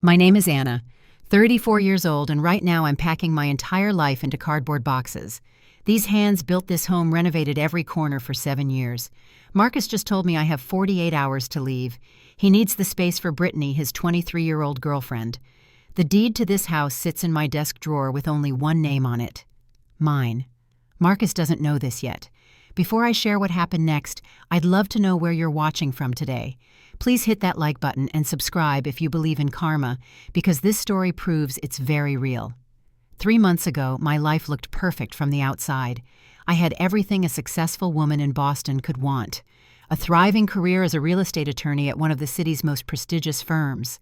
My name is Anna, 34 years old, and right now I'm packing my entire life into cardboard boxes. These hands built this home, renovated every corner for 7 years. Marcus just told me I have 48 hours to leave. He needs the space for Brittany, his 23-year-old girlfriend. The deed to this house sits in my desk drawer with only one name on it: mine. Marcus doesn't know this yet. Before I share what happened next, I'd love to know where you're watching from today. Please hit that like button and subscribe if you believe in karma, because this story proves it's very real. 3 months ago, my life looked perfect from the outside. I had everything a successful woman in Boston could want: a thriving career as a real estate attorney at one of the city's most prestigious firms,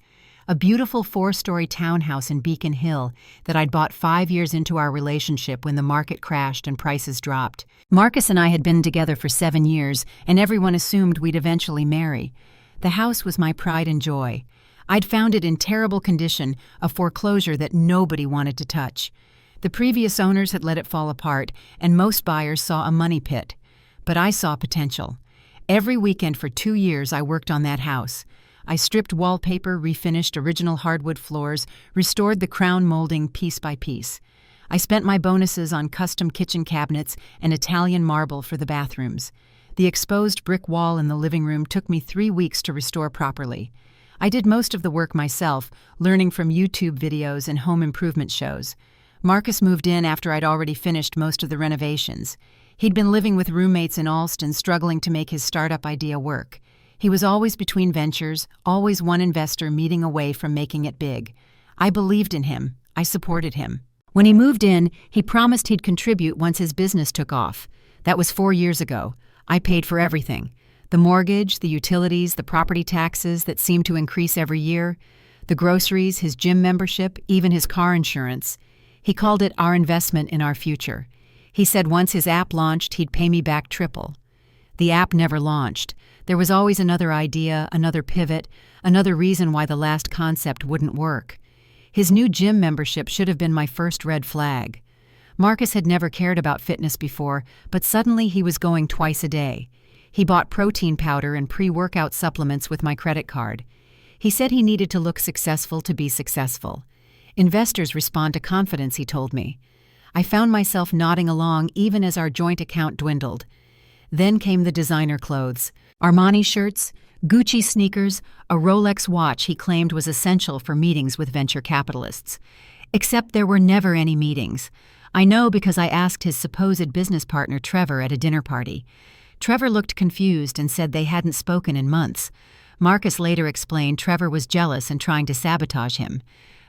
a beautiful 4-story townhouse in Beacon Hill that I'd bought 5 years into our relationship when the market crashed and prices dropped. Marcus and I had been together for 7 years, and everyone assumed we'd eventually marry. The house was my pride and joy. I'd found it in terrible condition, a foreclosure that nobody wanted to touch. The previous owners had let it fall apart, and most buyers saw a money pit. But I saw potential. Every weekend for 2 years I worked on that house. I stripped wallpaper, refinished original hardwood floors, restored the crown molding piece by piece. I spent my bonuses on custom kitchen cabinets and Italian marble for the bathrooms. The exposed brick wall in the living room took me 3 weeks to restore properly. I did most of the work myself, learning from YouTube videos and home improvement shows. Marcus moved in after I'd already finished most of the renovations. He'd been living with roommates in Allston, struggling to make his startup idea work. He was always between ventures, always one investor meeting away from making it big. I believed in him. I supported him. When he moved in, he promised he'd contribute once his business took off. That was 4 years ago. I paid for everything: the mortgage, the utilities, the property taxes that seemed to increase every year, the groceries, his gym membership, even his car insurance. He called it our investment in our future. He said once his app launched, he'd pay me back triple. The app never launched. There was always another idea, another pivot, another reason why the last concept wouldn't work. His new gym membership should have been my first red flag. Marcus had never cared about fitness before, but suddenly he was going twice a day. He bought protein powder and pre-workout supplements with my credit card. He said he needed to look successful to be successful. Investors respond to confidence, he told me. I found myself nodding along even as our joint account dwindled. Then came the designer clothes: Armani shirts, Gucci sneakers, a Rolex watch he claimed was essential for meetings with venture capitalists. Except there were never any meetings. I know because I asked his supposed business partner Trevor at a dinner party. Trevor looked confused and said they hadn't spoken in months. Marcus later explained Trevor was jealous and trying to sabotage him.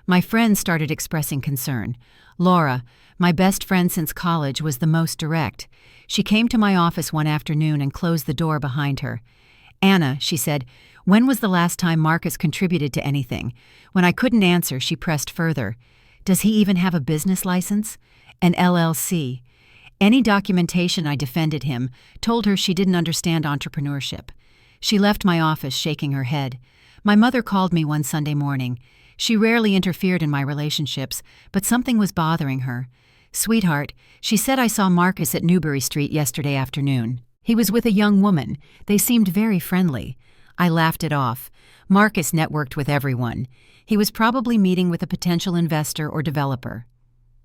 My friends started expressing concern. Laura, my best friend since college, was the most direct. She came to my office one afternoon and closed the door behind her. "Anna," she said, "when was the last time Marcus contributed to anything?" When I couldn't answer, she pressed further. "Does he even have a business license? An LLC?" Any documentation I defended him, told her she didn't understand entrepreneurship. She left my office shaking her head. My mother called me one Sunday morning. She rarely interfered in my relationships, but something was bothering her. "Sweetheart," she said, "I saw Marcus at Newbury Street yesterday afternoon. He was with a young woman. They seemed very friendly." I laughed it off. Marcus networked with everyone. He was probably meeting with a potential investor or developer.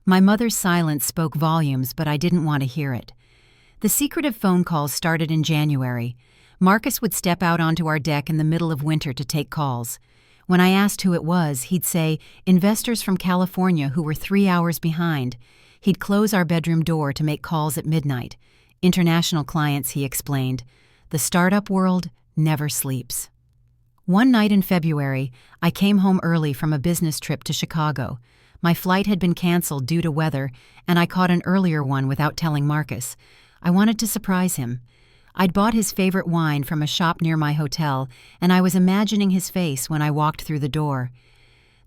My mother's silence spoke volumes, but I didn't want to hear it. The secretive phone calls started in January. Marcus would step out onto our deck in the middle of winter to take calls. When I asked who it was, he'd say, investors from California who were 3 hours behind. He'd close our bedroom door to make calls at midnight. International clients, he explained. The startup world never sleeps. One night in February, I came home early from a business trip to Chicago. My flight had been canceled due to weather, and I caught an earlier one without telling Marcus. I wanted to surprise him. I'd bought his favorite wine from a shop near my hotel, and I was imagining his face when I walked through the door.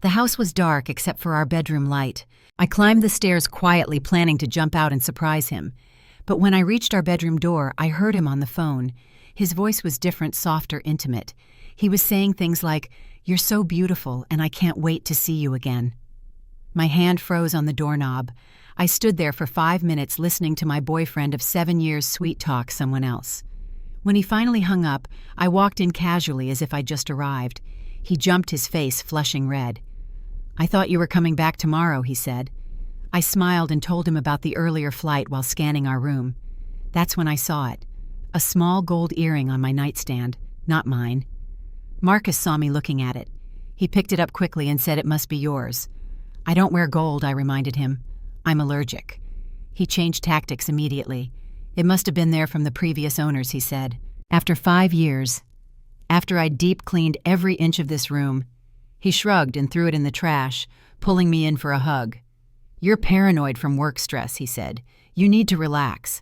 The house was dark except for our bedroom light. I climbed the stairs quietly, planning to jump out and surprise him. But when I reached our bedroom door, I heard him on the phone. His voice was different, softer, intimate. He was saying things like, "You're so beautiful, and I can't wait to see you again." My hand froze on the doorknob. I stood there for 5 minutes listening to my boyfriend of 7 years sweet talk someone else. When he finally hung up, I walked in casually as if I'd just arrived. He jumped, his face flushing red. "I thought you were coming back tomorrow," he said. I smiled and told him about the earlier flight while scanning our room. That's when I saw it. A small gold earring on my nightstand, not mine. Marcus saw me looking at it. He picked it up quickly and said it must be yours. "I don't wear gold," I reminded him. "I'm allergic." He changed tactics immediately. "It must have been there from the previous owners," he said. "After 5 years, after I'd deep cleaned every inch of this room," he shrugged and threw it in the trash, pulling me in for a hug. "You're paranoid from work stress," he said. "You need to relax."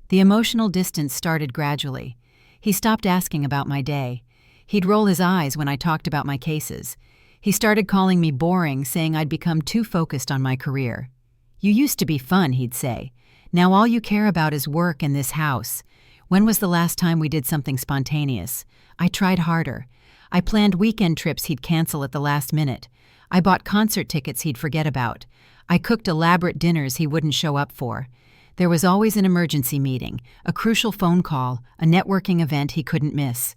The emotional distance started gradually. He stopped asking about my day. He'd roll his eyes when I talked about my cases. He started calling me boring, saying I'd become too focused on my career. "You used to be fun," he'd say. "Now all you care about is work and this house. When was the last time we did something spontaneous?" I tried harder. I planned weekend trips he'd cancel at the last minute. I bought concert tickets he'd forget about. I cooked elaborate dinners he wouldn't show up for. There was always an emergency meeting, a crucial phone call, a networking event he couldn't miss.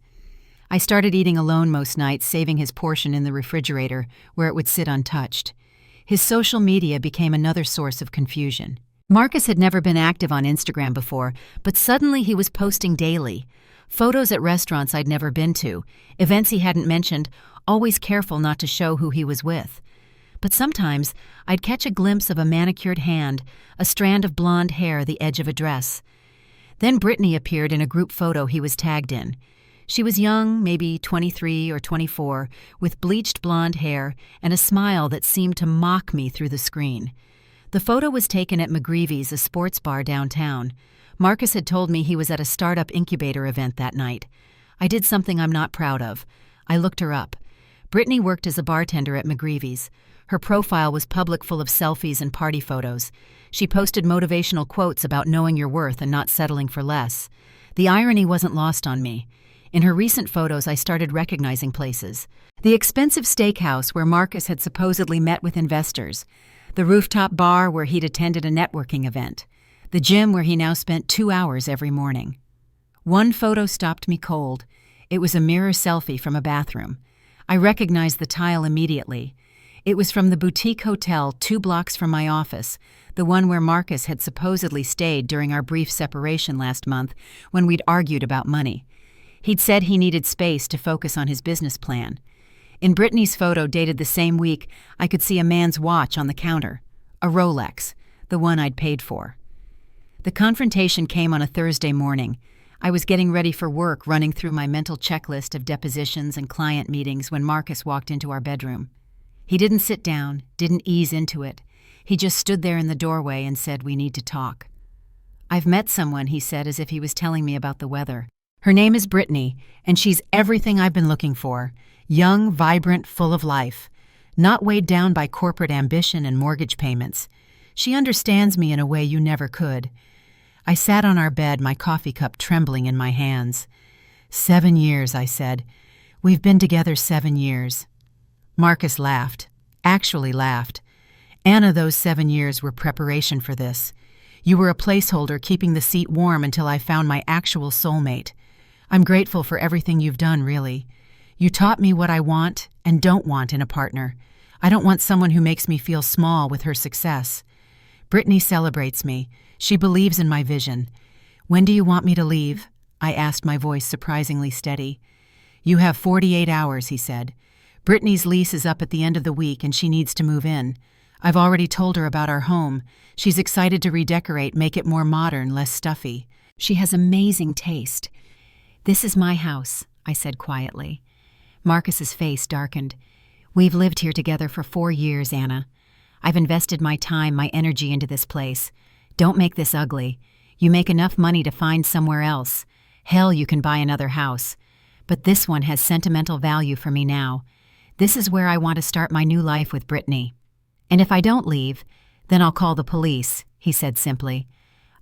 I started eating alone most nights, saving his portion in the refrigerator where it would sit untouched. His social media became another source of confusion. Marcus had never been active on Instagram before, but suddenly he was posting daily. Photos at restaurants I'd never been to, events he hadn't mentioned, always careful not to show who he was with. But sometimes I'd catch a glimpse of a manicured hand, a strand of blonde hair, the edge of a dress. Then Brittany appeared in a group photo he was tagged in. She was young, maybe 23 or 24, with bleached blonde hair and a smile that seemed to mock me through the screen. The photo was taken at McGreevy's, a sports bar downtown. Marcus had told me he was at a startup incubator event that night. I did something I'm not proud of. I looked her up. Brittany worked as a bartender at McGreevy's. Her profile was public, full of selfies and party photos. She posted motivational quotes about knowing your worth and not settling for less. The irony wasn't lost on me. In her recent photos, I started recognizing places. The expensive steakhouse where Marcus had supposedly met with investors. The rooftop bar where he'd attended a networking event. The gym where he now spent 2 hours every morning. One photo stopped me cold. It was a mirror selfie from a bathroom. I recognized the tile immediately. It was from the boutique hotel 2 blocks from my office, the one where Marcus had supposedly stayed during our brief separation last month when we'd argued about money. He'd said he needed space to focus on his business plan. In Brittany's photo, dated the same week, I could see a man's watch on the counter. A Rolex, the one I'd paid for. The confrontation came on a Thursday morning. I was getting ready for work, running through my mental checklist of depositions and client meetings when Marcus walked into our bedroom. He didn't sit down, didn't ease into it. He just stood there in the doorway and said, "We need to talk." "I've met someone," he said, as if he was telling me about the weather. "Her name is Brittany, and she's everything I've been looking for. Young, vibrant, full of life. Not weighed down by corporate ambition and mortgage payments. She understands me in a way you never could." I sat on our bed, my coffee cup trembling in my hands. 7 years, I said. "We've been together 7 years. Marcus laughed. Actually laughed. "Anna, those 7 years were preparation for this. You were a placeholder keeping the seat warm until I found my actual soulmate. I'm grateful for everything you've done, really. You taught me what I want and don't want in a partner. I don't want someone who makes me feel small with her success. Brittany celebrates me. She believes in my vision. When do you want me to leave?" I asked, my voice surprisingly steady. "You have 48 hours, he said. "Brittany's lease is up at the end of the week and she needs to move in. I've already told her about our home. She's excited to redecorate, make it more modern, less stuffy. She has amazing taste." "This is my house," I said quietly. Marcus's face darkened. "We've lived here together for 4 years, Anna. I've invested my time, my energy into this place. Don't make this ugly. You make enough money to find somewhere else. Hell, you can buy another house. But this one has sentimental value for me now. This is where I want to start my new life with Brittany. And if I don't leave, then I'll call the police," he said simply.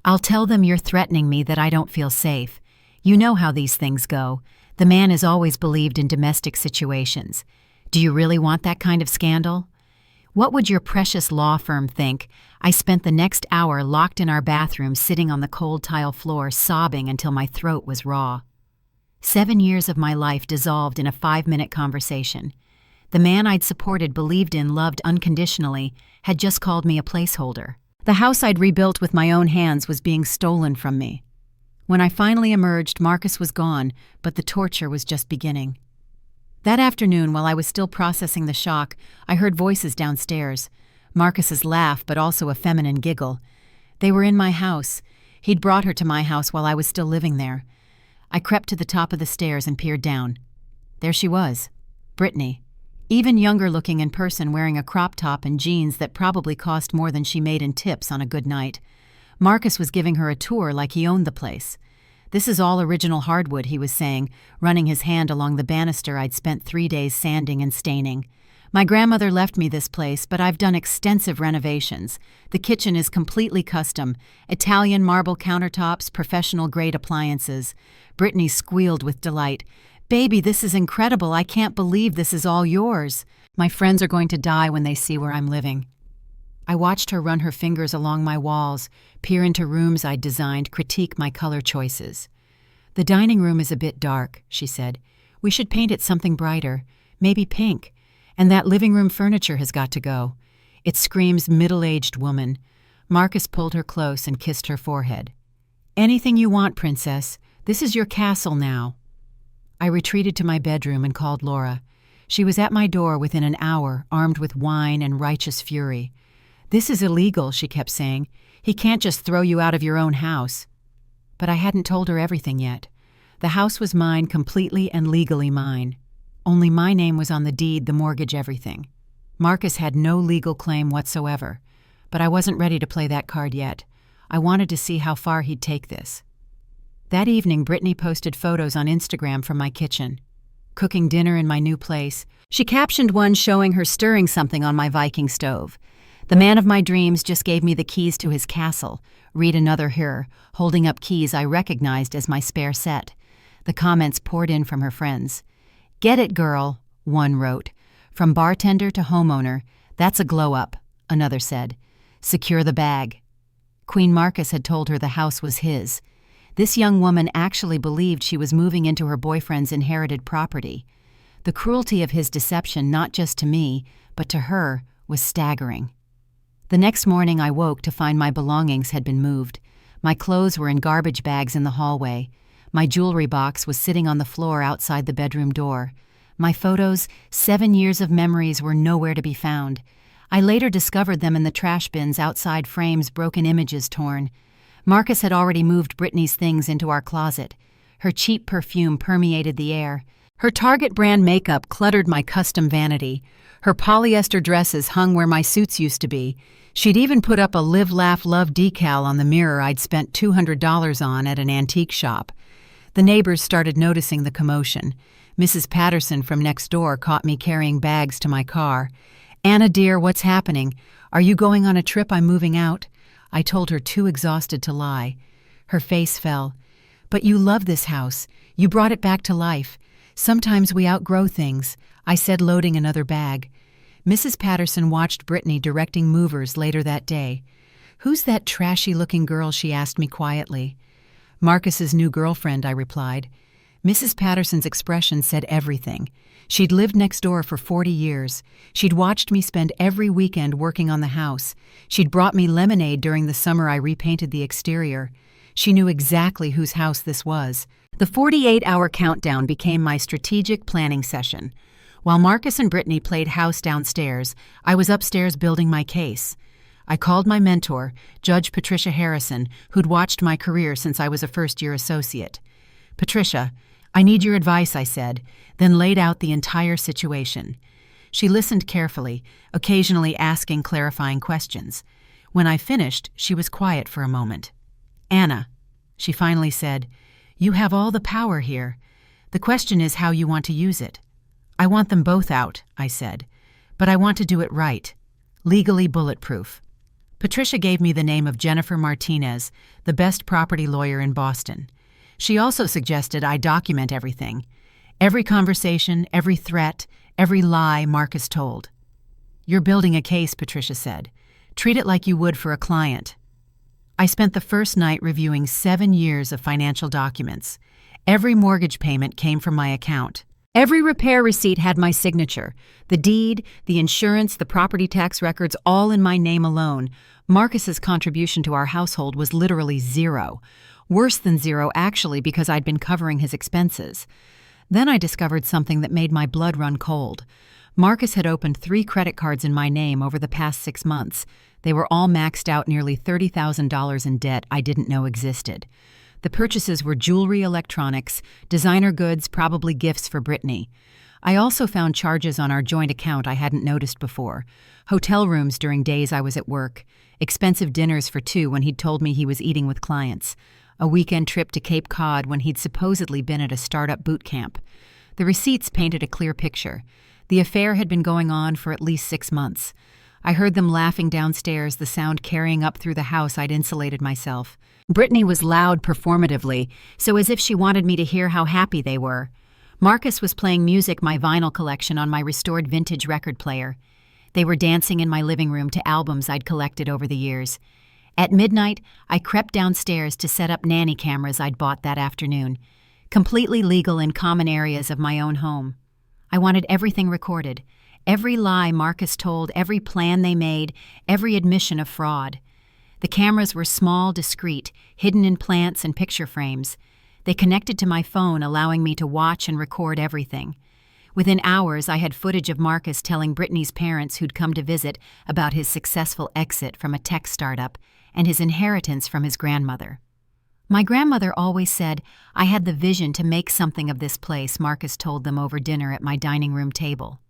"I'll tell them you're threatening me, that I don't feel safe. You know how these things go. The man is always believed in domestic situations. Do you really want that kind of scandal? What would your precious law firm think? I spent the next hour locked in our bathroom, sitting on the cold tile floor, sobbing until my throat was raw. 7 years of my life dissolved in a 5-minute conversation. The man I'd supported, believed in, loved unconditionally, had just called me a placeholder. The house I'd rebuilt with my own hands was being stolen from me. When I finally emerged, Marcus was gone, but the torture was just beginning. That afternoon, while I was still processing the shock, I heard voices downstairs. Marcus's laugh, but also a feminine giggle. They were in my house. He'd brought her to my house while I was still living there. I crept to the top of the stairs and peered down. There she was, Brittany. Even younger looking in person, wearing a crop top and jeans that probably cost more than she made in tips on a good night. Marcus was giving her a tour like he owned the place. "This is all original hardwood," he was saying, running his hand along the banister I'd spent 3 days sanding and staining. "My grandmother left me this place, but I've done extensive renovations. The kitchen is completely custom. Italian marble countertops, professional-grade appliances." Brittany squealed with delight. "Baby, this is incredible. I can't believe this is all yours. My friends are going to die when they see where I'm living." I watched her run her fingers along my walls, peer into rooms I'd designed, critique my color choices. "The dining room is a bit dark," she said. "We should paint it something brighter, maybe pink. And that living room furniture has got to go. It screams middle-aged woman." Marcus pulled her close and kissed her forehead. "Anything you want, princess. This is your castle now." I retreated to my bedroom and called Laura. She was at my door within an hour, armed with wine and righteous fury. "This is illegal," she kept saying. "He can't just throw you out of your own house." But I hadn't told her everything yet. The house was mine, completely and legally mine. Only my name was on the deed, the mortgage, everything. Marcus had no legal claim whatsoever. But I wasn't ready to play that card yet. I wanted to see how far he'd take this. That evening, Brittany posted photos on Instagram from my kitchen. Cooking dinner in my new place. She captioned one showing her stirring something on my Viking stove. "The man of my dreams just gave me the keys to his castle." Read another here, holding up keys I recognized as my spare set. The comments poured in from her friends. "Get it, girl," one wrote. "From bartender to homeowner, that's a glow-up," another said. "Secure the bag." Queen Marcus had told her the house was his. This young woman actually believed she was moving into her boyfriend's inherited property. The cruelty of his deception, not just to me, but to her, was staggering. The next morning I woke to find my belongings had been moved. My clothes were in garbage bags in the hallway. My jewelry box was sitting on the floor outside the bedroom door. My photos, 7 years of memories, were nowhere to be found. I later discovered them in the trash bins outside, frames, broken images torn. Marcus had already moved Brittany's things into our closet. Her cheap perfume permeated the air. Her Target brand makeup cluttered my custom vanity. Her polyester dresses hung where my suits used to be. She'd even put up a Live, Laugh, Love decal on the mirror I'd spent $200 on at an antique shop. The neighbors started noticing the commotion. Mrs. Patterson from next door caught me carrying bags to my car. "Anna, dear, what's happening? Are you going on a trip? I'm moving out." I told her, too exhausted to lie. Her face fell. "But you love this house. You brought it back to life. Sometimes we outgrow things," I said, loading another bag. Mrs. Patterson watched Brittany directing movers later that day. "Who's that trashy-looking girl?" she asked me quietly. "Marcus's new girlfriend," I replied. Mrs. Patterson's expression said everything. She'd lived next door for 40 years. She'd watched me spend every weekend working on the house. She'd brought me lemonade during the summer I repainted the exterior. She knew exactly whose house this was. The 48-hour countdown became my strategic planning session. While Marcus and Brittany played house downstairs, I was upstairs building my case. I called my mentor, Judge Patricia Harrison, who'd watched my career since I was a first-year associate. "Patricia, I need your advice," I said, then laid out the entire situation. She listened carefully, occasionally asking clarifying questions. When I finished, she was quiet for a moment. "Anna," she finally said, "you have all the power here. The question is how you want to use it." "I want them both out," I said, "but I want to do it right. Legally bulletproof." Patricia gave me the name of Jennifer Martinez, the best property lawyer in Boston. She also suggested I document everything. Every conversation, every threat, every lie Marcus told. "You're building a case," Patricia said. "Treat it like you would for a client." I spent the first night reviewing 7 years of financial documents. Every mortgage payment came from my account. Every repair receipt had my signature. The deed, the insurance, the property tax records, all in my name alone. Marcus's contribution to our household was literally zero. Worse than zero, actually, because I'd been covering his expenses. Then I discovered something that made my blood run cold. Marcus had opened 3 credit cards in my name over the past 6 months. They were all maxed out, nearly $30,000 in debt I didn't know existed. The purchases were jewelry, electronics, designer goods, probably gifts for Brittany. I also found charges on our joint account I hadn't noticed before. Hotel rooms during days I was at work. Expensive dinners for 2 when he'd told me he was eating with clients. A weekend trip to Cape Cod when he'd supposedly been at a startup boot camp. The receipts painted a clear picture. The affair had been going on for at least 6 months. I heard them laughing downstairs, the sound carrying up through the house I'd insulated myself. Brittany was loud performatively, so as if she wanted me to hear how happy they were. Marcus was playing music, my vinyl collection, on my restored vintage record player. They were dancing in my living room to albums I'd collected over the years. At midnight, I crept downstairs to set up nanny cameras I'd bought that afternoon, completely legal in common areas of my own home. I wanted everything recorded, every lie Marcus told, every plan they made, every admission of fraud. The cameras were small, discreet, hidden in plants and picture frames. They connected to my phone, allowing me to watch and record everything. Within hours, I had footage of Marcus telling Brittany's parents who'd come to visit about his successful exit from a tech startup and his inheritance from his grandmother. My grandmother always said I had the vision to make something of this place, Marcus told them over dinner at my dining room table.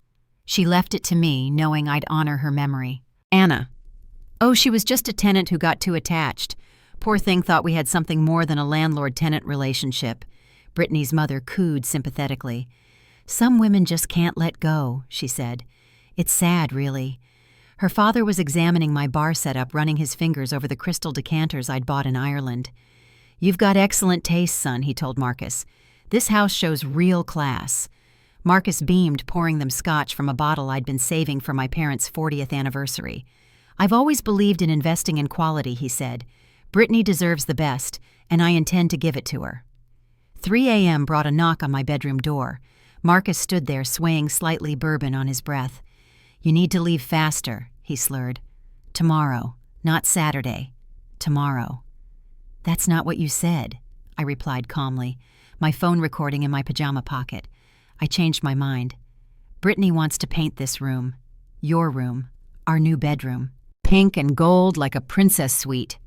She left it to me, knowing I'd honor her memory. Anna. Oh, she was just a tenant who got too attached. Poor thing thought we had something more than a landlord-tenant relationship. Brittany's mother cooed sympathetically. Some women just can't let go, she said. It's sad, really. Her father was examining my bar setup, running his fingers over the crystal decanters I'd bought in Ireland. You've got excellent taste, son, he told Marcus. This house shows real class. Marcus beamed, pouring them scotch from a bottle I'd been saving for my parents' 40th anniversary. I've always believed in investing in quality, he said. Brittany deserves the best, and I intend to give it to her. 3 a.m. brought a knock on my bedroom door. Marcus stood there, swaying slightly, bourbon on his breath. You need to leave faster, he slurred. Tomorrow, not Saturday. Tomorrow. That's not what you said, I replied calmly, my phone recording in my pajama pocket. I changed my mind. Brittany wants to paint this room. Your room. Our new bedroom. Pink and gold like a princess suite.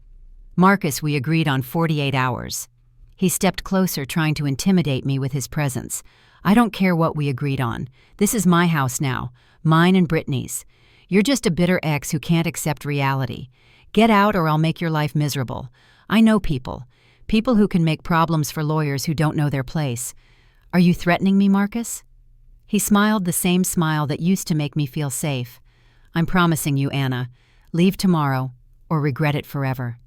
Marcus, we agreed on 48 hours. He stepped closer, trying to intimidate me with his presence. I don't care what we agreed on. This is my house now, mine and Brittany's. You're just a bitter ex who can't accept reality. Get out or I'll make your life miserable. I know people who can make problems for lawyers who don't know their place. Are you threatening me, Marcus? He smiled, the same smile that used to make me feel safe. I'm promising you, Anna. Leave tomorrow or regret it forever.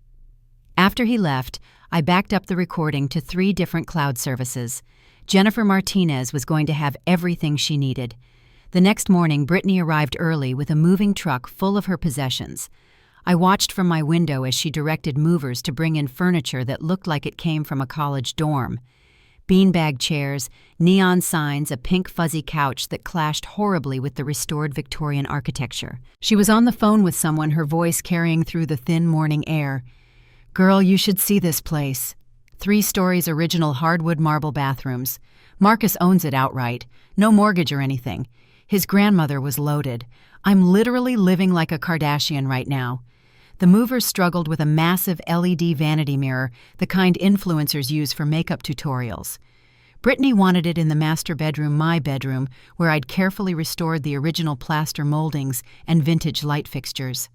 After he left, I backed up the recording to 3 different cloud services. Jennifer Martinez was going to have everything she needed. The next morning, Brittany arrived early with a moving truck full of her possessions. I watched from my window as she directed movers to bring in furniture that looked like it came from a college dorm. Beanbag chairs, neon signs, a pink fuzzy couch that clashed horribly with the restored Victorian architecture. She was on the phone with someone, her voice carrying through the thin morning air. Girl, you should see this place. 3 stories, original hardwood marble bathrooms. Marcus owns it outright. No mortgage or anything. His grandmother was loaded. I'm literally living like a Kardashian right now. The movers struggled with a massive LED vanity mirror, the kind influencers use for makeup tutorials. Brittany wanted it in the master bedroom, my bedroom, where I'd carefully restored the original plaster moldings and vintage light fixtures.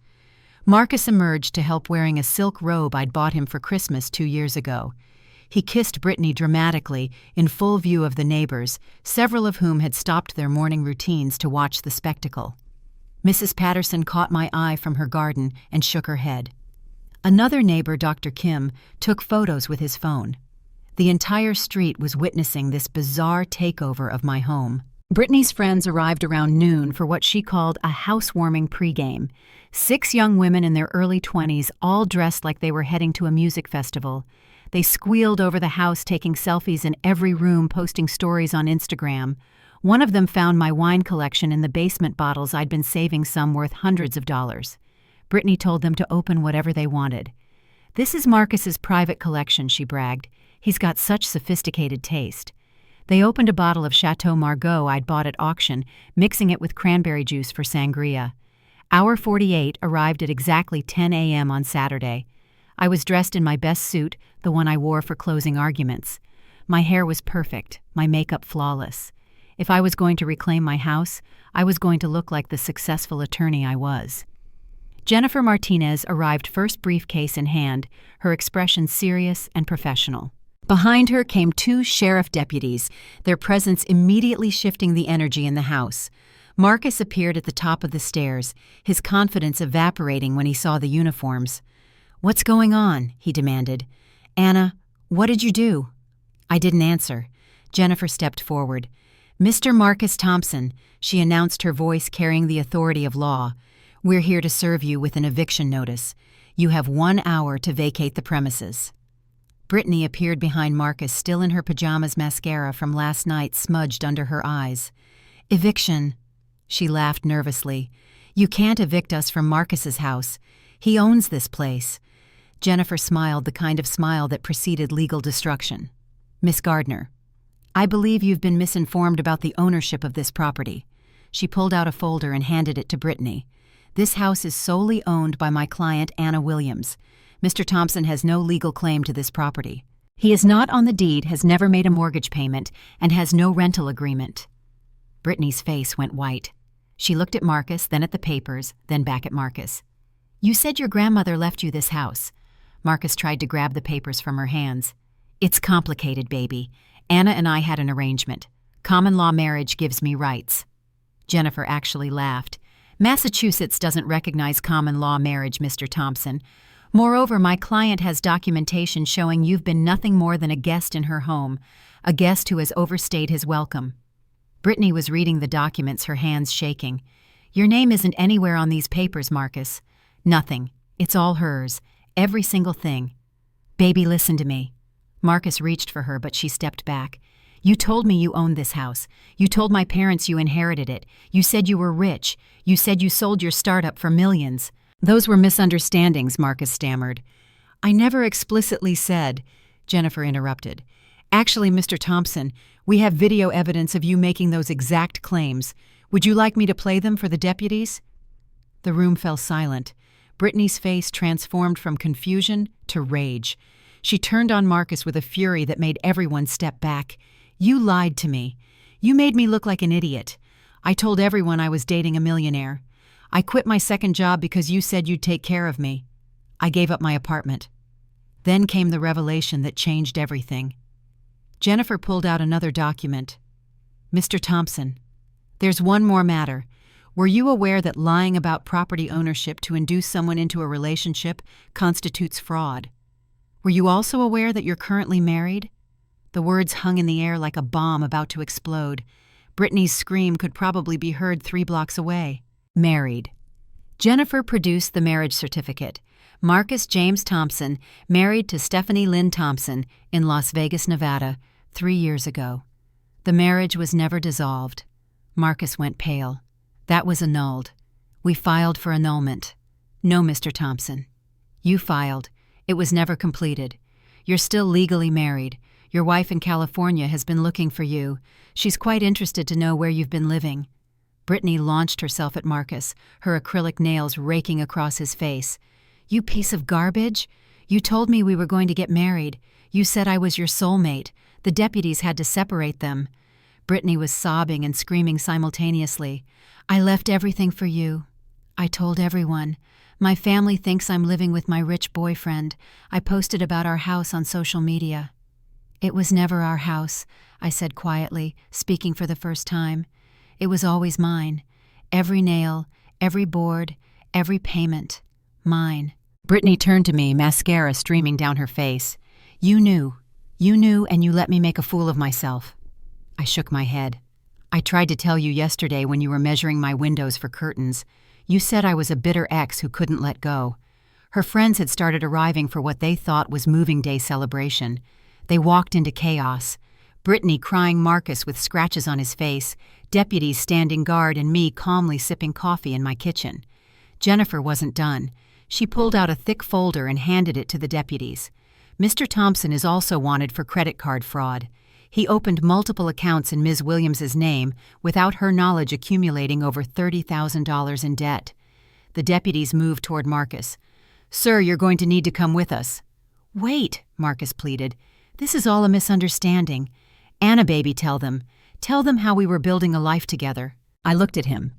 Marcus emerged to help, wearing a silk robe I'd bought him for Christmas 2 years ago. He kissed Brittany dramatically, in full view of the neighbors, several of whom had stopped their morning routines to watch the spectacle. Mrs. Patterson caught my eye from her garden and shook her head. Another neighbor, Dr. Kim, took photos with his phone. The entire street was witnessing this bizarre takeover of my home. Brittany's friends arrived around noon for what she called a housewarming pregame. 6 young women in their early 20s, all dressed like they were heading to a music festival. They squealed over the house, taking selfies in every room, posting stories on Instagram. One of them found my wine collection in the basement bottles I'd been saving, some worth hundreds of dollars. Brittany told them to open whatever they wanted. "This is Marcus's private collection," she bragged. "He's got such sophisticated taste." They opened a bottle of Chateau Margaux I'd bought at auction, mixing it with cranberry juice for sangria. Hour 48 arrived at exactly 10 a.m. on Saturday. I was dressed in my best suit, the one I wore for closing arguments. My hair was perfect, my makeup flawless. If I was going to reclaim my house, I was going to look like the successful attorney I was. Jennifer Martinez arrived first, briefcase in hand, her expression serious and professional. Behind her came two sheriff deputies, their presence immediately shifting the energy in the house. Marcus appeared at the top of the stairs, his confidence evaporating when he saw the uniforms. "What's going on?" he demanded. "Anna, what did you do?" I didn't answer. Jennifer stepped forward. "Mr. Marcus Thompson," she announced, her voice carrying the authority of law. "We're here to serve you with an eviction notice. You have 1 hour to vacate the premises." Brittany appeared behind Marcus, still in her pajamas, mascara from last night smudged under her eyes. "Eviction?" She laughed nervously. "You can't evict us from Marcus's house. He owns this place." Jennifer smiled, the kind of smile that preceded legal destruction. "Miss Gardner, I believe you've been misinformed about the ownership of this property." She pulled out a folder and handed it to Brittany. "This house is solely owned by my client, Anna Williams. Mr. Thompson has no legal claim to this property. He is not on the deed, has never made a mortgage payment, and has no rental agreement." Brittany's face went white. She looked at Marcus, then at the papers, then back at Marcus. "You said your grandmother left you this house." Marcus tried to grab the papers from her hands. "It's complicated, baby. Anna and I had an arrangement. Common law marriage gives me rights." Jennifer actually laughed. "Massachusetts doesn't recognize common law marriage, Mr. Thompson. Moreover, my client has documentation showing you've been nothing more than a guest in her home, a guest who has overstayed his welcome." Brittany was reading the documents, her hands shaking. "Your name isn't anywhere on these papers, Marcus. Nothing. It's all hers. Every single thing." "Baby, listen to me." Marcus reached for her, but she stepped back. "You told me you owned this house. You told my parents you inherited it. You said you were rich. You said you sold your startup for millions." "Those were misunderstandings," Marcus stammered. "I never explicitly said," Jennifer interrupted. "Actually, Mr. Thompson, we have video evidence of you making those exact claims. Would you like me to play them for the deputies?" The room fell silent. Brittany's face transformed from confusion to rage. She turned on Marcus with a fury that made everyone step back. "You lied to me. You made me look like an idiot. I told everyone I was dating a millionaire. I quit my second job because you said you'd take care of me. I gave up my apartment." Then came the revelation that changed everything. Jennifer pulled out another document. "Mr. Thompson, there's one more matter. Were you aware that lying about property ownership to induce someone into a relationship constitutes fraud? Were you also aware that you're currently married?" The words hung in the air like a bomb about to explode. Brittany's scream could probably be heard 3 blocks away. "Married." Jennifer produced the marriage certificate. Marcus James Thompson married to Stephanie Lynn Thompson in Las Vegas, Nevada, 3 years ago. The marriage was never dissolved. Marcus went pale. "That was annulled. We filed for annulment." "No, Mr. Thompson. You filed. It was never completed. You're still legally married. Your wife in California has been looking for you. She's quite interested to know where you've been living." Brittany launched herself at Marcus, her acrylic nails raking across his face. "You piece of garbage! You told me we were going to get married. You said I was your soulmate. The deputies had to separate them." Brittany was sobbing and screaming simultaneously. "I left everything for you. I told everyone. My family thinks I'm living with my rich boyfriend. I posted about our house on social media." "It was never our house," I said quietly, speaking for the first time. "It was always mine. Every nail, every board, every payment. Mine." Brittany turned to me, mascara streaming down her face. You knew, and you let me make a fool of myself." I shook my head. "I tried to tell you yesterday when you were measuring my windows for curtains. You said I was a bitter ex who couldn't let go." Her friends had started arriving for what they thought was moving day celebration. They walked into chaos. Brittany crying Marcus with scratches on his face, deputies standing guard, and me calmly sipping coffee in my kitchen. Jennifer wasn't done. She pulled out a thick folder and handed it to the deputies. Mr. Thompson is also wanted for credit card fraud. He opened multiple accounts in Ms. Williams's name without her knowledge, accumulating over $30,000 in debt. The deputies moved toward Marcus. "Sir, you're going to need to come with us." "Wait," Marcus pleaded. "This is all a misunderstanding. Anna, baby, tell them. Tell them how we were building a life together." I looked at him.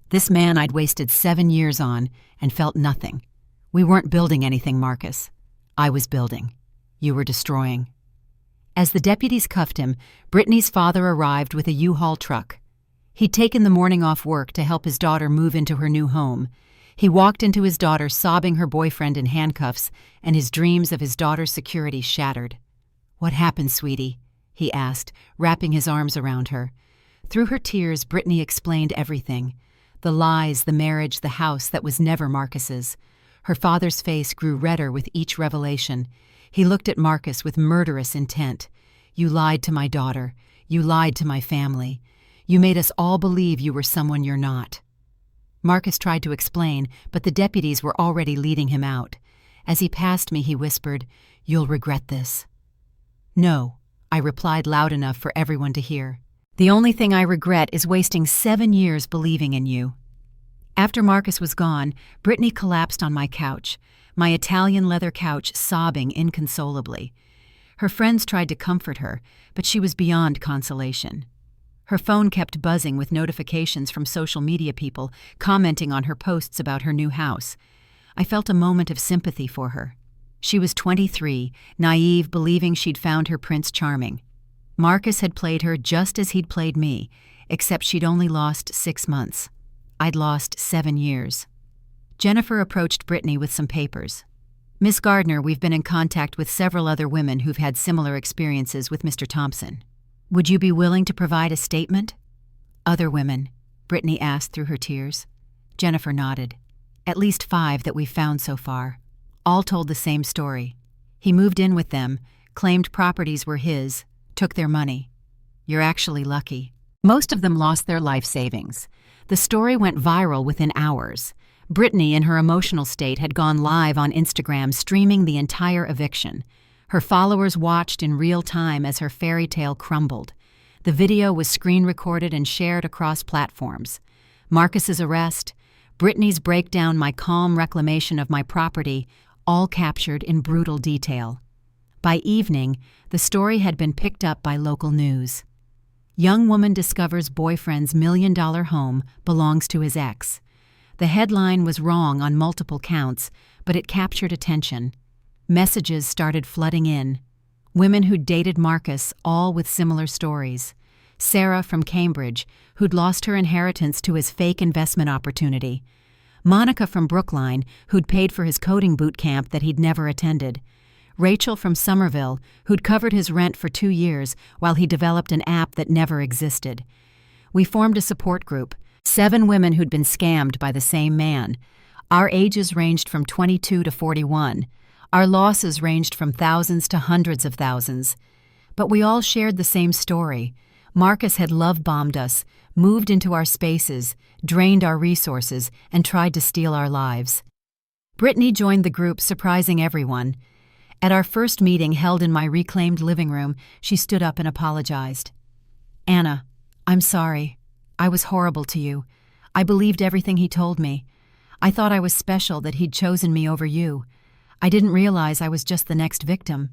This man I'd wasted 7 years on and felt nothing. "We weren't building anything, Marcus. I was building. You were destroying." As the deputies cuffed him, Brittany's father arrived with a U-Haul truck. He'd taken the morning off work to help his daughter move into her new home. He walked into his daughter sobbing her boyfriend in handcuffs, and his dreams of his daughter's security shattered. "What happened, sweetie?" he asked, wrapping his arms around her. Through her tears, Brittany explained everything. The lies, the marriage, the house that was never Marcus's. Her father's face grew redder with each revelation. He looked at Marcus with murderous intent. "You lied to my daughter. You lied to my family. You made us all believe you were someone you're not." Marcus tried to explain, but the deputies were already leading him out. As he passed me, he whispered, "You'll regret this." "No," I replied loud enough for everyone to hear. "The only thing I regret is wasting 7 years believing in you." After Marcus was gone, Brittany collapsed on my couch, my Italian leather couch, sobbing inconsolably. Her friends tried to comfort her, but she was beyond consolation. Her phone kept buzzing with notifications from social media people commenting on her posts about her new house. I felt a moment of sympathy for her. She was 23, naive, believing she'd found her Prince Charming. Marcus had played her just as he'd played me, except she'd only lost 6 months. I'd lost 7 years. Jennifer approached Brittany with some papers. "Miss Gardner, we've been in contact with several other women who've had similar experiences with Mr. Thompson. Would you be willing to provide a statement?" "Other women?" Brittany asked through her tears. Jennifer nodded. "At least 5 that we've found so far. All told the same story. He moved in with them, claimed properties were his, took their money. You're actually lucky. Most of them lost their life savings. The story went viral within hours. Brittany, in her emotional state, had gone live on Instagram streaming the entire eviction. Her followers watched in real time as her fairy tale crumbled. The video was screen-recorded and shared across platforms. Marcus's arrest, Brittany's breakdown, my calm reclamation of my property, all captured in brutal detail. By evening, the story had been picked up by local news. Young woman discovers boyfriend's $1 million home belongs to his ex. The headline was wrong on multiple counts, but it captured attention. Messages started flooding in. Women who'd dated Marcus, all with similar stories. Sarah from Cambridge, who'd lost her inheritance to his fake investment opportunity. Monica from Brookline, who'd paid for his coding boot camp that he'd never attended. Rachel from Somerville, who'd covered his rent for 2 years while he developed an app that never existed. We formed a support group, 7 women who'd been scammed by the same man. Our ages ranged from 22 to 41. Our losses ranged from thousands to hundreds of thousands. But we all shared the same story. Marcus had love-bombed us, moved into our spaces, drained our resources, and tried to steal our lives. Brittany joined the group, surprising everyone. At our first meeting held in my reclaimed living room, she stood up and apologized. "Anna, I'm sorry. I was horrible to you. I believed everything he told me. I thought I was special, that he'd chosen me over you. I didn't realize I was just the next victim."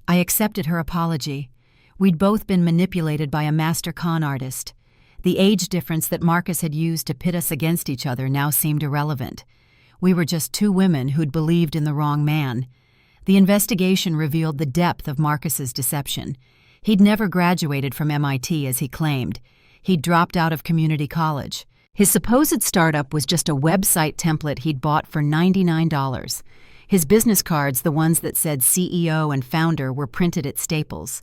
I accepted her apology. We'd both been manipulated by a master con artist. The age difference that Marcus had used to pit us against each other now seemed irrelevant. We were just 2 women who'd believed in the wrong man. The investigation revealed the depth of Marcus's deception. He'd never graduated from MIT as he claimed. He'd dropped out of community college. His supposed startup was just a website template he'd bought for $99. His business cards, the ones that said CEO and founder, were printed at Staples.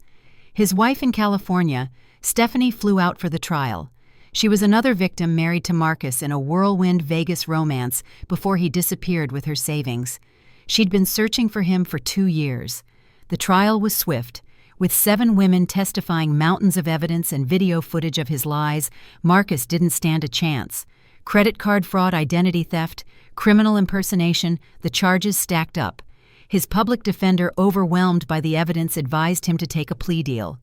His wife in California, Stephanie, flew out for the trial. She was another victim married to Marcus in a whirlwind Vegas romance before he disappeared with her savings. She'd been searching for him for 2 years. The trial was swift. With 7 women testifying, mountains of evidence, and video footage of his lies, Marcus didn't stand a chance. Credit card fraud, identity theft, criminal impersonation, the charges stacked up. His public defender, overwhelmed by the evidence, advised him to take a plea deal.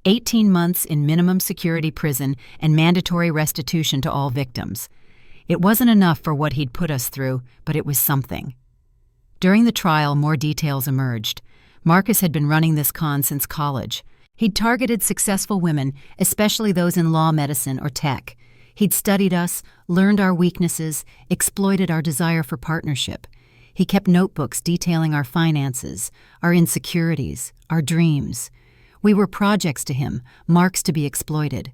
18 months in minimum security prison and mandatory restitution to all victims. It wasn't enough for what he'd put us through, but it was something. During the trial, more details emerged. Marcus had been running this con since college. He'd targeted successful women, especially those in law, medicine, or tech. He'd studied us, learned our weaknesses, exploited our desire for partnership. He kept notebooks detailing our finances, our insecurities, our dreams. We were projects to him, marks to be exploited.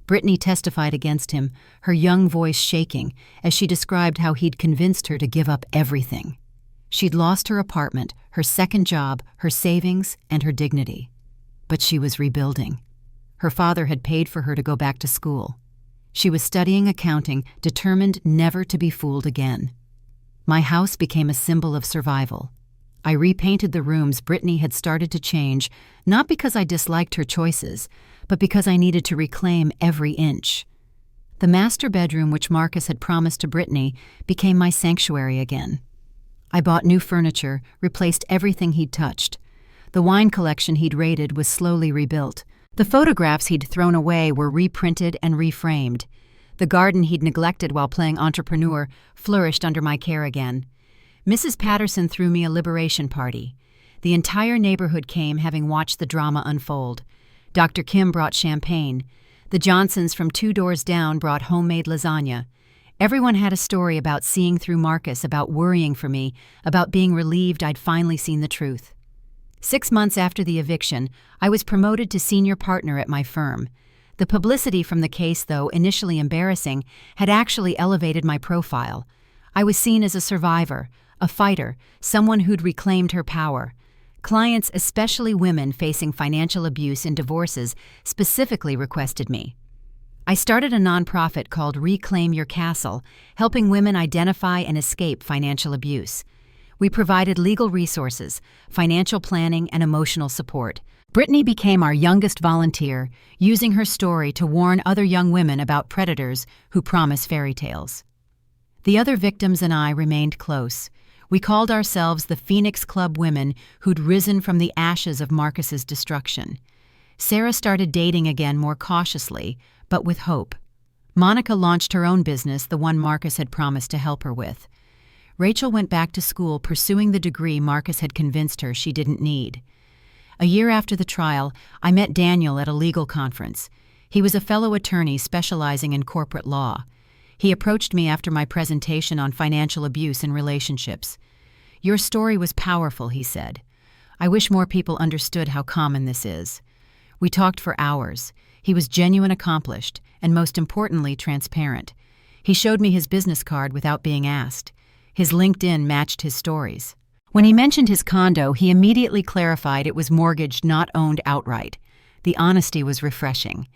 Brittany testified against him, her young voice shaking as she described how he'd convinced her to give up everything. She'd lost her apartment, her second job, her savings, and her dignity. But she was rebuilding. Her father had paid for her to go back to school. She was studying accounting, determined never to be fooled again. My house became a symbol of survival. I repainted the rooms Brittany had started to change, not because I disliked her choices, but because I needed to reclaim every inch. The master bedroom, which Marcus had promised to Brittany, became my sanctuary again. I bought new furniture, replaced everything he'd touched. The wine collection he'd raided was slowly rebuilt. The photographs he'd thrown away were reprinted and reframed. The garden he'd neglected while playing entrepreneur flourished under my care again. Mrs. Patterson threw me a liberation party. The entire neighborhood came, having watched the drama unfold. Dr. Kim brought champagne. The Johnsons from 2 doors down brought homemade lasagna. Everyone had a story about seeing through Marcus, about worrying for me, about being relieved I'd finally seen the truth. 6 months after the eviction, I was promoted to senior partner at my firm. The publicity from the case, though initially embarrassing, had actually elevated my profile. I was seen as a survivor, a fighter, someone who'd reclaimed her power. Clients, especially women facing financial abuse in divorces, specifically requested me. I started a nonprofit called Reclaim Your Castle, helping women identify and escape financial abuse. We provided legal resources, financial planning, and emotional support. Brittany became our youngest volunteer, using her story to warn other young women about predators who promise fairy tales. The other victims and I remained close. We called ourselves the Phoenix Club Women who'd risen from the ashes of Marcus's destruction. Sarah started dating again more cautiously, but with hope. Monica launched her own business, the one Marcus had promised to help her with. Rachel went back to school, pursuing the degree Marcus had convinced her she didn't need. A year after the trial, I met Daniel at a legal conference. He was a fellow attorney specializing in corporate law. He approached me after my presentation on financial abuse in relationships. "Your story was powerful," he said. "I wish more people understood how common this is." We talked for hours. He was genuine, accomplished, and most importantly, transparent. He showed me his business card without being asked. His LinkedIn matched his stories. When he mentioned his condo, he immediately clarified it was mortgaged, not owned outright. The honesty was refreshing.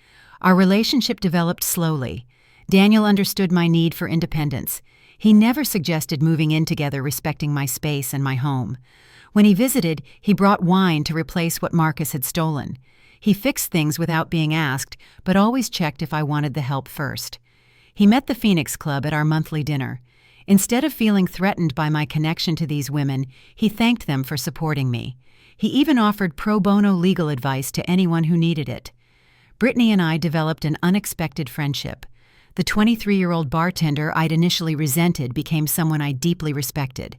Our relationship developed slowly. Daniel understood my need for independence. He never suggested moving in together, respecting my space and my home. When he visited, he brought wine to replace what Marcus had stolen. He fixed things without being asked, but always checked if I wanted the help first. He met the Phoenix Club at our monthly dinner. Instead of feeling threatened by my connection to these women, he thanked them for supporting me. He even offered pro bono legal advice to anyone who needed it. Brittany and I developed an unexpected friendship. The 23-year-old bartender I'd initially resented became someone I deeply respected.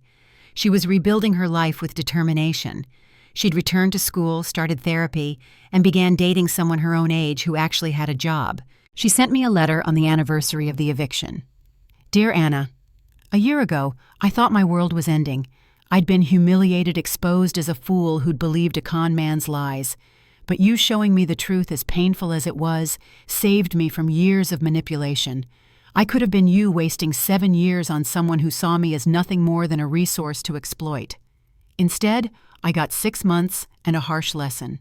She was rebuilding her life with determination. She'd returned to school, started therapy, and began dating someone her own age who actually had a job. She sent me a letter on the anniversary of the eviction. "Dear Anna, a year ago, I thought my world was ending. I'd been humiliated, exposed as a fool who'd believed a con man's lies. But you showing me the truth, as painful as it was, saved me from years of manipulation. I could have been you, wasting 7 years on someone who saw me as nothing more than a resource to exploit. Instead, I got 6 months and a harsh lesson.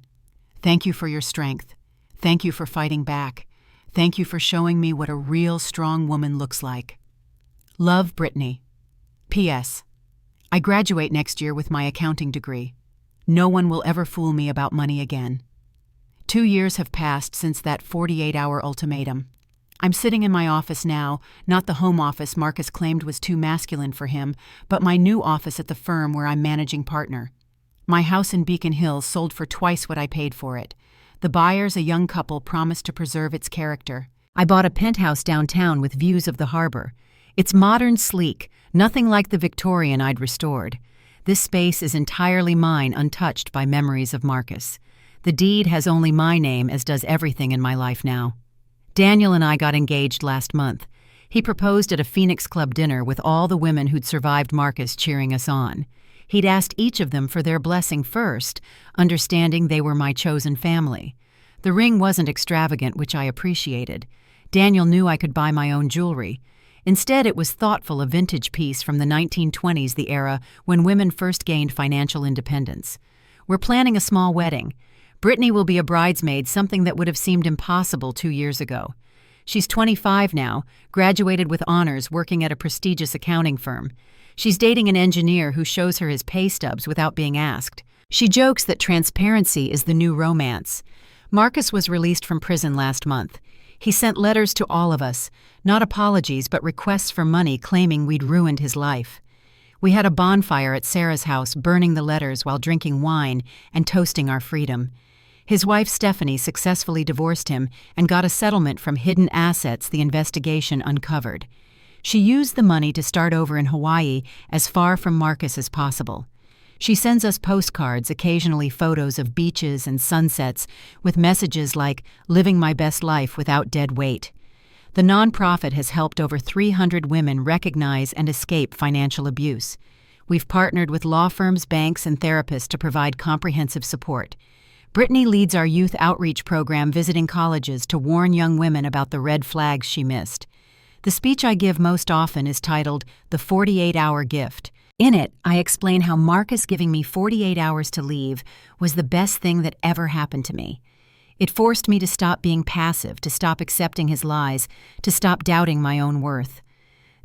Thank you for your strength. Thank you for fighting back. Thank you for showing me what a real strong woman looks like. Love, Brittany. P.S. I graduate next year with my accounting degree. No one will ever fool me about money again. 2 years have passed since that 48-hour ultimatum. I'm sitting in my office now, not the home office Marcus claimed was too masculine for him, but my new office at the firm where I'm managing partner. My house in Beacon Hills sold for twice what I paid for it. The buyers, a young couple, promised to preserve its character. I bought a penthouse downtown with views of the harbor. It's modern, sleek, nothing like the Victorian I'd restored. This space is entirely mine, untouched by memories of Marcus. The deed has only my name, as does everything in my life now. Daniel and I got engaged last month. He proposed at a Phoenix Club dinner with all the women who'd survived Marcus cheering us on. He'd asked each of them for their blessing first, understanding they were my chosen family. The ring wasn't extravagant, which I appreciated. Daniel knew I could buy my own jewelry. Instead, it was thoughtful, a vintage piece from the 1920s, the era when women first gained financial independence. We're planning a small wedding. Brittany will be a bridesmaid, something that would have seemed impossible 2 years ago. She's 25 now, graduated with honors, working at a prestigious accounting firm. She's dating an engineer who shows her his pay stubs without being asked. She jokes that transparency is the new romance. Marcus was released from prison last month. He sent letters to all of us, not apologies but requests for money, claiming we'd ruined his life. We had a bonfire at Sarah's house, burning the letters while drinking wine and toasting our freedom. His wife Stephanie successfully divorced him and got a settlement from hidden assets the investigation uncovered. She used the money to start over in Hawaii, as far from Marcus as possible. She sends us postcards, occasionally photos of beaches and sunsets, with messages like, "Living my best life without dead weight." The nonprofit has helped over 300 women recognize and escape financial abuse. We've partnered with law firms, banks, and therapists to provide comprehensive support. Brittany leads our youth outreach program, visiting colleges to warn young women about the red flags she missed. The speech I give most often is titled, "The 48-Hour Gift." In it, I explain how Marcus giving me 48 hours to leave was the best thing that ever happened to me. It forced me to stop being passive, to stop accepting his lies, to stop doubting my own worth.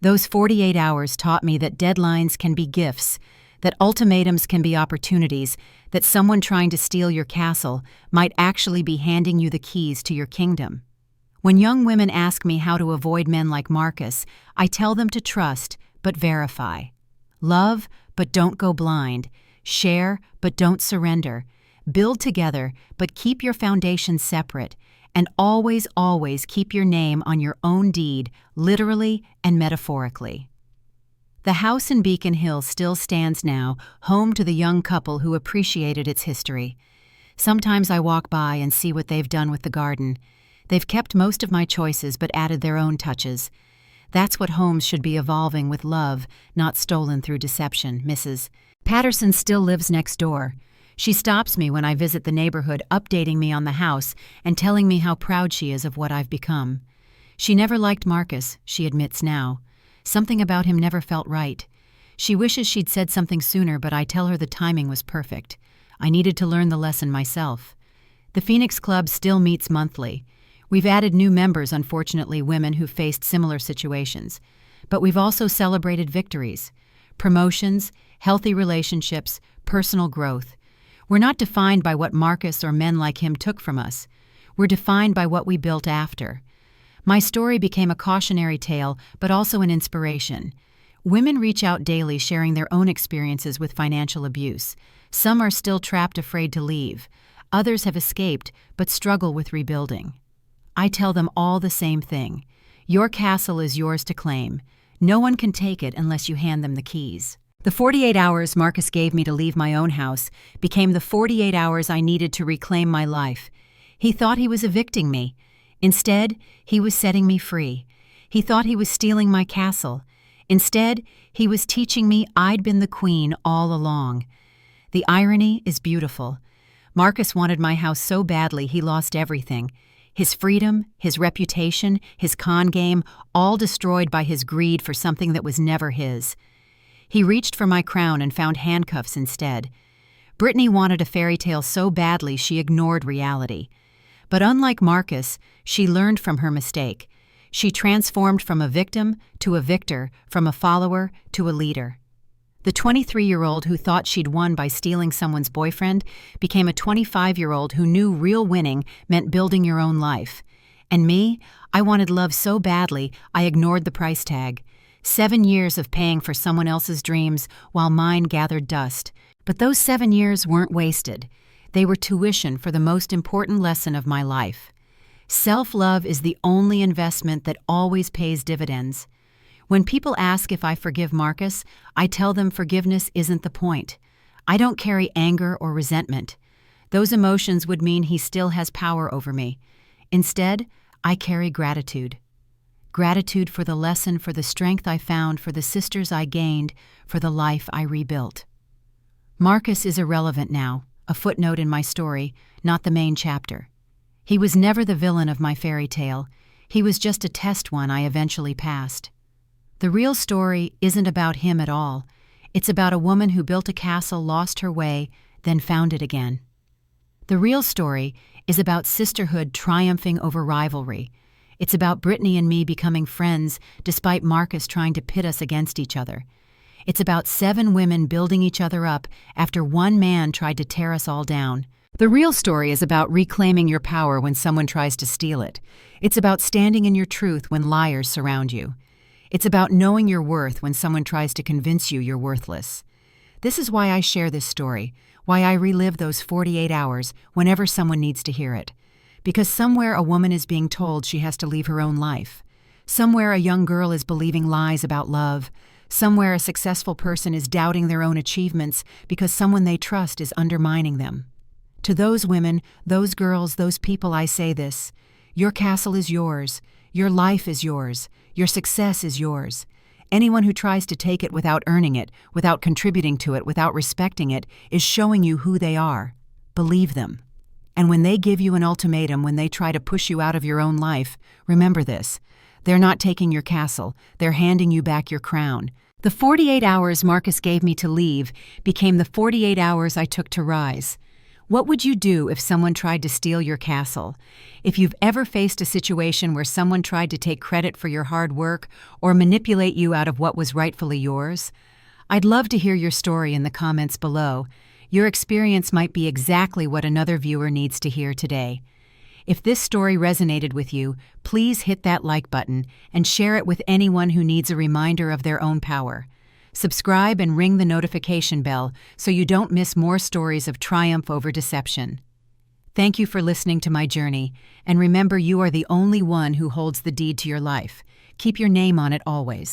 Those 48 hours taught me that deadlines can be gifts, that ultimatums can be opportunities, that someone trying to steal your castle might actually be handing you the keys to your kingdom. When young women ask me how to avoid men like Marcus, I tell them to trust, but verify. Love, but don't go blind. Share, but don't surrender. Build together, but keep your foundation separate. And always, always keep your name on your own deed, literally and metaphorically. The house in Beacon Hills still stands now, home to the young couple who appreciated its history. Sometimes I walk by and see what they've done with the garden. They've kept most of my choices but added their own touches. That's what homes should be, evolving with love, not stolen through deception, Mrs. Patterson still lives next door. She stops me when I visit the neighborhood, updating me on the house and telling me how proud she is of what I've become. She never liked Marcus, she admits now. Something about him never felt right. She wishes she'd said something sooner, but I tell her the timing was perfect. I needed to learn the lesson myself. The Phoenix Club still meets monthly. We've added new members, unfortunately women who faced similar situations. But we've also celebrated victories. Promotions, healthy relationships, personal growth. We're not defined by what Marcus or men like him took from us. We're defined by what we built after. My story became a cautionary tale, but also an inspiration. Women reach out daily, sharing their own experiences with financial abuse. Some are still trapped, afraid to leave. Others have escaped, but struggle with rebuilding. I tell them all the same thing. Your castle is yours to claim. No one can take it unless you hand them the keys. The 48 hours Marcus gave me to leave my own house became the 48 hours I needed to reclaim my life. He thought he was evicting me. Instead, he was setting me free. He thought he was stealing my castle. Instead, he was teaching me I'd been the queen all along. The irony is beautiful. Marcus wanted my house so badly he lost everything. His freedom, his reputation, his con game, all destroyed by his greed for something that was never his. He reached for my crown and found handcuffs instead. Brittany wanted a fairy tale so badly she ignored reality. But unlike Marcus, she learned from her mistake. She transformed from a victim to a victor, from a follower to a leader. The 23-year-old who thought she'd won by stealing someone's boyfriend became a 25-year-old who knew real winning meant building your own life. And me, I wanted love so badly, I ignored the price tag. 7 years of paying for someone else's dreams while mine gathered dust. But those 7 years weren't wasted. They were tuition for the most important lesson of my life. Self-love is the only investment that always pays dividends. When people ask if I forgive Marcus, I tell them forgiveness isn't the point. I don't carry anger or resentment. Those emotions would mean he still has power over me. Instead, I carry gratitude. Gratitude for the lesson, for the strength I found, for the sisters I gained, for the life I rebuilt. Marcus is irrelevant now, a footnote in my story, not the main chapter. He was never the villain of my fairy tale. He was just a test one I eventually passed. The real story isn't about him at all. It's about a woman who built a castle, lost her way, then found it again. The real story is about sisterhood triumphing over rivalry. It's about Brittany and me becoming friends despite Marcus trying to pit us against each other. It's about 7 women building each other up after one man tried to tear us all down. The real story is about reclaiming your power when someone tries to steal it. It's about standing in your truth when liars surround you. It's about knowing your worth when someone tries to convince you you're worthless. This is why I share this story, why I relive those 48 hours whenever someone needs to hear it. Because somewhere a woman is being told she has to leave her own life. Somewhere a young girl is believing lies about love. Somewhere a successful person is doubting their own achievements because someone they trust is undermining them. To those women, those girls, those people, I say this: your castle is yours. Your life is yours. Your success is yours. Anyone who tries to take it without earning it, without contributing to it, without respecting it, is showing you who they are. Believe them. And when they give you an ultimatum, when they try to push you out of your own life, remember this: they're not taking your castle, they're handing you back your crown. The 48 hours Marcus gave me to leave became the 48 hours I took to rise. What would you do if someone tried to steal your castle? If you've ever faced a situation where someone tried to take credit for your hard work or manipulate you out of what was rightfully yours? I'd love to hear your story in the comments below. Your experience might be exactly what another viewer needs to hear today. If this story resonated with you, please hit that like button and share it with anyone who needs a reminder of their own power. Subscribe and ring the notification bell so you don't miss more stories of triumph over deception. Thank you for listening to my journey, and remember, you are the only one who holds the deed to your life. Keep your name on it always.